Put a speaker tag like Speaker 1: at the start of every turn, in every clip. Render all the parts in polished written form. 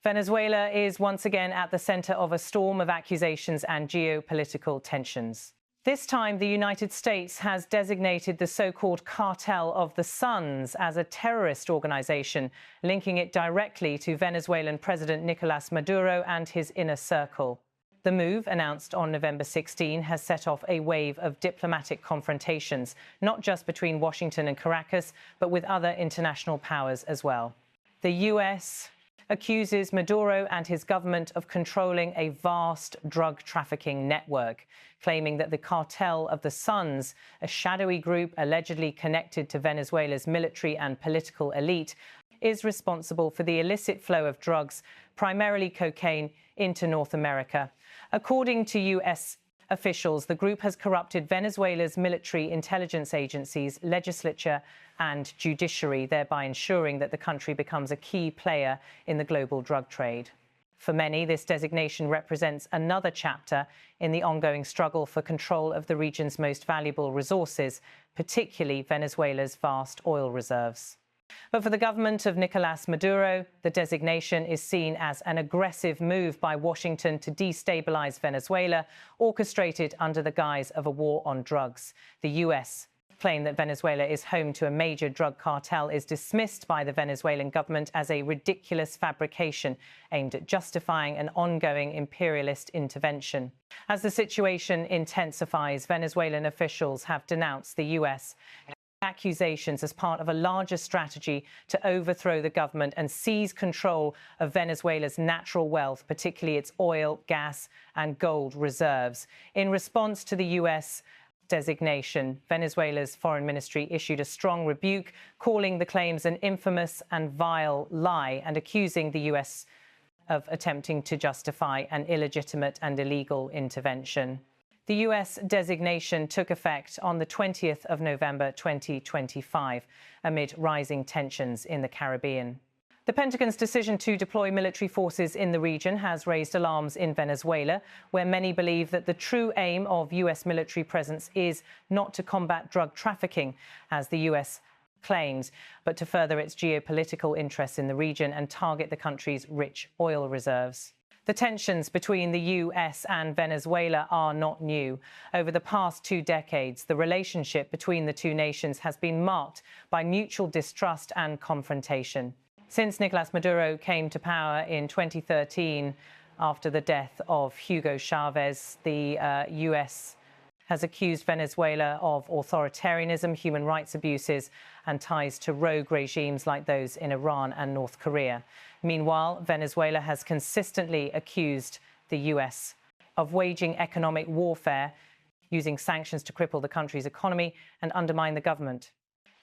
Speaker 1: Venezuela is once again at the center of a storm of accusations and geopolitical tensions. This time, the United States has designated the so-called Cartel of the Suns as a terrorist organization, linking it directly to Venezuelan President Nicolas Maduro and his inner circle. The move, announced on November 16, has set off a wave of diplomatic confrontations, not just between Washington and Caracas, but with other international powers as well. The U.S. accuses Maduro and his government of controlling a vast drug trafficking network, claiming that the Cartel of the Suns, a shadowy group allegedly connected to Venezuela's military and political elite, is responsible for the illicit flow of drugs, primarily cocaine, into North America. According to U.S. officials, the group has corrupted Venezuela's military intelligence agencies, legislature and judiciary, thereby ensuring that the country becomes a key player in the global drug trade. For many, this designation represents another chapter in the ongoing struggle for control of the region's most valuable resources, particularly Venezuela's vast oil reserves. But for the government of Nicolas Maduro, the designation is seen as an aggressive move by Washington to destabilize Venezuela, orchestrated under the guise of a war on drugs. The U.S. claim that Venezuela is home to a major drug cartel is dismissed by the Venezuelan government as a ridiculous fabrication aimed at justifying an ongoing imperialist intervention. As the situation intensifies, Venezuelan officials have denounced the U.S. accusations as part of a larger strategy to overthrow the government and seize control of Venezuela's natural wealth, particularly its oil, gas and gold reserves. In response to the U.S. designation, Venezuela's foreign ministry issued a strong rebuke, calling the claims an infamous and vile lie and accusing the U.S. of attempting to justify an illegitimate and illegal intervention. The U.S. designation took effect on the 20th of November 2025, amid rising tensions in the Caribbean. The Pentagon's decision to deploy military forces in the region has raised alarms in Venezuela, where many believe that the true aim of U.S. military presence is not to combat drug trafficking, as the U.S. claims, but to further its geopolitical interests in the region and target the country's rich oil reserves. The tensions between the U.S. and Venezuela are not new. Over the past 2 decades, the relationship between the two nations has been marked by mutual distrust and confrontation. Since Nicolas Maduro came to power in 2013, after the death of Hugo Chavez, the U.S. has accused Venezuela of authoritarianism, human rights abuses and ties to rogue regimes like those in Iran and North Korea. Meanwhile, Venezuela has consistently accused the U.S. of waging economic warfare, using sanctions to cripple the country's economy and undermine the government.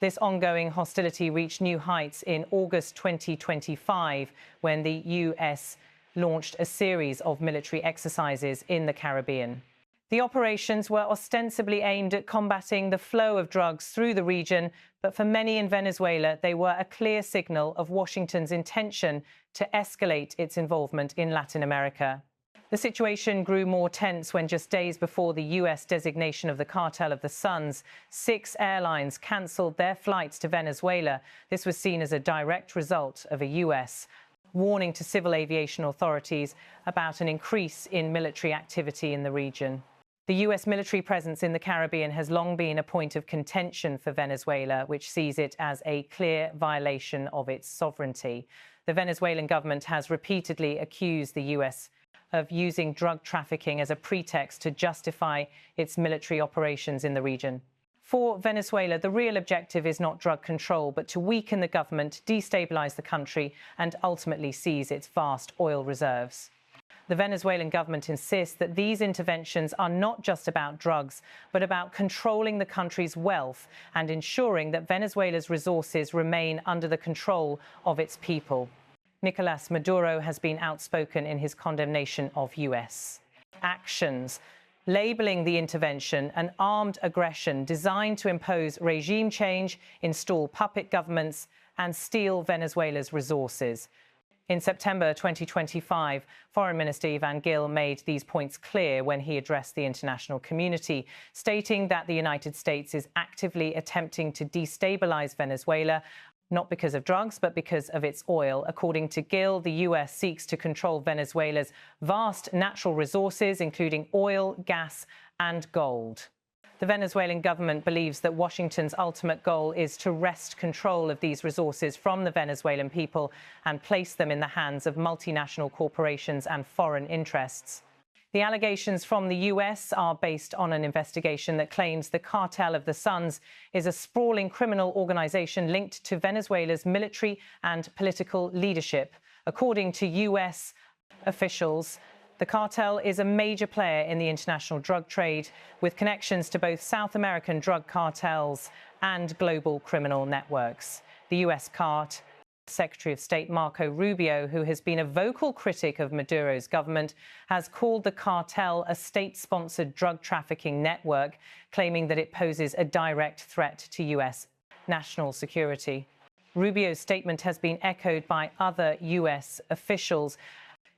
Speaker 1: This ongoing hostility reached new heights in August 2025, when the U.S. launched a series of military exercises in the Caribbean. The operations were ostensibly aimed at combating the flow of drugs through the region, but for many in Venezuela, they were a clear signal of Washington's intention to escalate its involvement in Latin America. The situation grew more tense when, just days before the U.S. designation of the Cartel of the Suns, 6 airlines cancelled their flights to Venezuela. This was seen as a direct result of a U.S. warning to civil aviation authorities about an increase in military activity in the region. The U.S. military presence in the Caribbean has long been a point of contention for Venezuela, which sees it as a clear violation of its sovereignty. The Venezuelan government has repeatedly accused the U.S. of using drug trafficking as a pretext to justify its military operations in the region. For Venezuela, the real objective is not drug control, but to weaken the government, destabilize the country, and ultimately seize its vast oil reserves. The Venezuelan government insists that these interventions are not just about drugs, but about controlling the country's wealth and ensuring that Venezuela's resources remain under the control of its people. Nicolas Maduro has been outspoken in his condemnation of U.S. actions, labeling the intervention an armed aggression designed to impose regime change, install puppet governments, and steal Venezuela's resources. In September 2025, Foreign Minister Ivan Gil made these points clear when he addressed the international community, stating that the United States is actively attempting to destabilize Venezuela not because of drugs, but because of its oil. According to Gill, the US seeks to control Venezuela's vast natural resources, including oil, gas, and gold. The Venezuelan government believes that Washington's ultimate goal is to wrest control of these resources from the Venezuelan people and place them in the hands of multinational corporations and foreign interests. The allegations from the US are based on an investigation that claims the Cartel of the Suns is a sprawling criminal organization linked to Venezuela's military and political leadership. According to US officials, the cartel is a major player in the international drug trade, with connections to both South American drug cartels and global criminal networks. The US Secretary of State Marco Rubio, who has been a vocal critic of Maduro's government, has called the cartel a state-sponsored drug trafficking network, claiming that it poses a direct threat to US national security. Rubio's statement has been echoed by other US officials,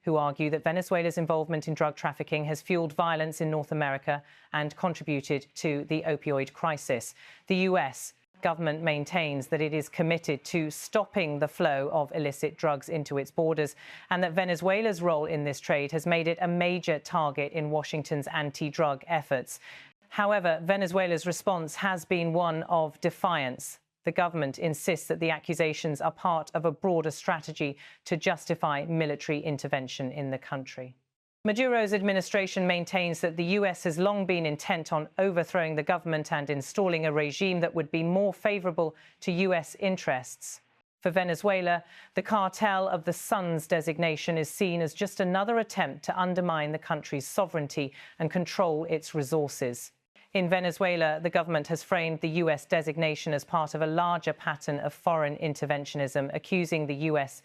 Speaker 1: who argue that Venezuela's involvement in drug trafficking has fueled violence in North America and contributed to the opioid crisis. The US government maintains that it is committed to stopping the flow of illicit drugs into its borders, and that Venezuela's role in this trade has made it a major target in Washington's anti-drug efforts. However, Venezuela's response has been one of defiance. The government insists that the accusations are part of a broader strategy to justify military intervention in the country. Maduro's administration maintains that the US has long been intent on overthrowing the government and installing a regime that would be more favorable to US interests. For Venezuela, the Cartel of the Suns designation is seen as just another attempt to undermine the country's sovereignty and control its resources. In Venezuela, the government has framed the US designation as part of a larger pattern of foreign interventionism, accusing the US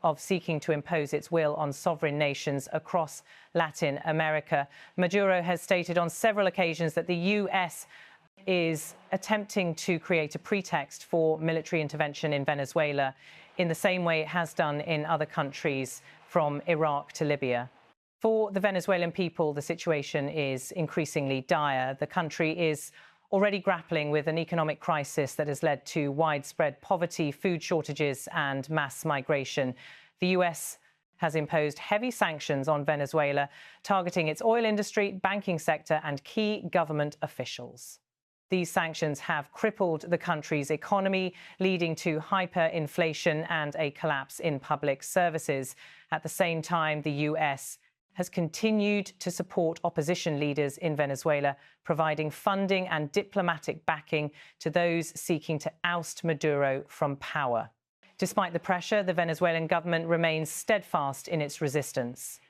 Speaker 1: of seeking to impose its will on sovereign nations across Latin America. Maduro has stated on several occasions that the US is attempting to create a pretext for military intervention in Venezuela, in the same way it has done in other countries, from Iraq to Libya. For the Venezuelan people, the situation is increasingly dire. The country is already grappling with an economic crisis that has led to widespread poverty, food shortages, and mass migration. The US has imposed heavy sanctions on Venezuela, targeting its oil industry, banking sector, and key government officials. These sanctions have crippled the country's economy, leading to hyperinflation and a collapse in public services. At the same time, the US has continued to support opposition leaders in Venezuela, providing funding and diplomatic backing to those seeking to oust Maduro from power. Despite the pressure, the Venezuelan government remains steadfast in its resistance.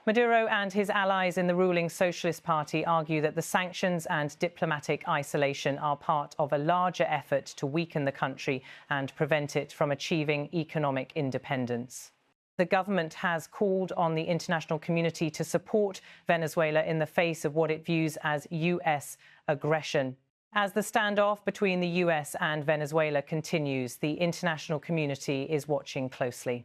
Speaker 1: Maduro and his allies in the ruling Socialist Party argue that the sanctions and diplomatic isolation are part of a larger effort to weaken the country and prevent it from achieving economic independence. The government has called on the international community to support Venezuela in the face of what it views as US aggression. As the standoff between the US and Venezuela continues, the international community is watching closely.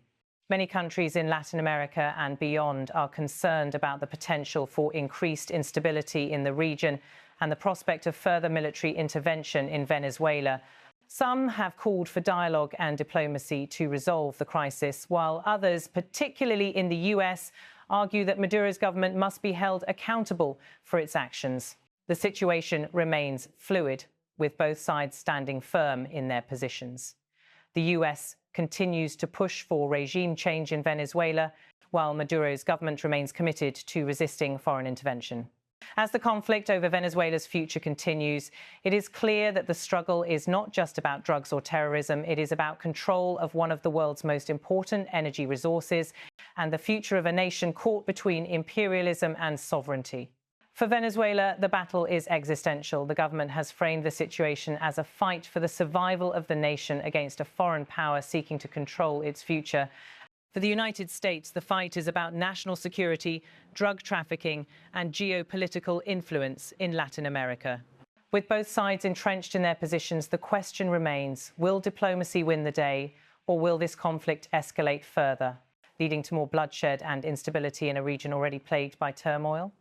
Speaker 1: Many countries in Latin America and beyond are concerned about the potential for increased instability in the region and the prospect of further military intervention in Venezuela. Some have called for dialogue and diplomacy to resolve the crisis, while others, particularly in the US, argue that Maduro's government must be held accountable for its actions. The situation remains fluid, with both sides standing firm in their positions. The US continues to push for regime change in Venezuela, while Maduro's government remains committed to resisting foreign intervention. As the conflict over Venezuela's future continues, it is clear that the struggle is not just about drugs or terrorism. It is about control of one of the world's most important energy resources and the future of a nation caught between imperialism and sovereignty. For Venezuela, the battle is existential. The government has framed the situation as a fight for the survival of the nation against a foreign power seeking to control its future. For the United States, the fight is about national security, drug trafficking, and geopolitical influence in Latin America. With both sides entrenched in their positions, the question remains, will diplomacy win the day, or will this conflict escalate further, leading to more bloodshed and instability in a region already plagued by turmoil?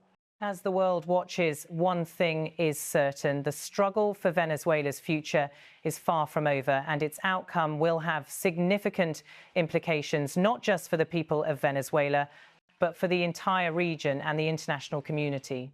Speaker 1: As the world watches, one thing is certain: the struggle for Venezuela's future is far from over, and its outcome will have significant implications, not just for the people of Venezuela, but for the entire region and the international community.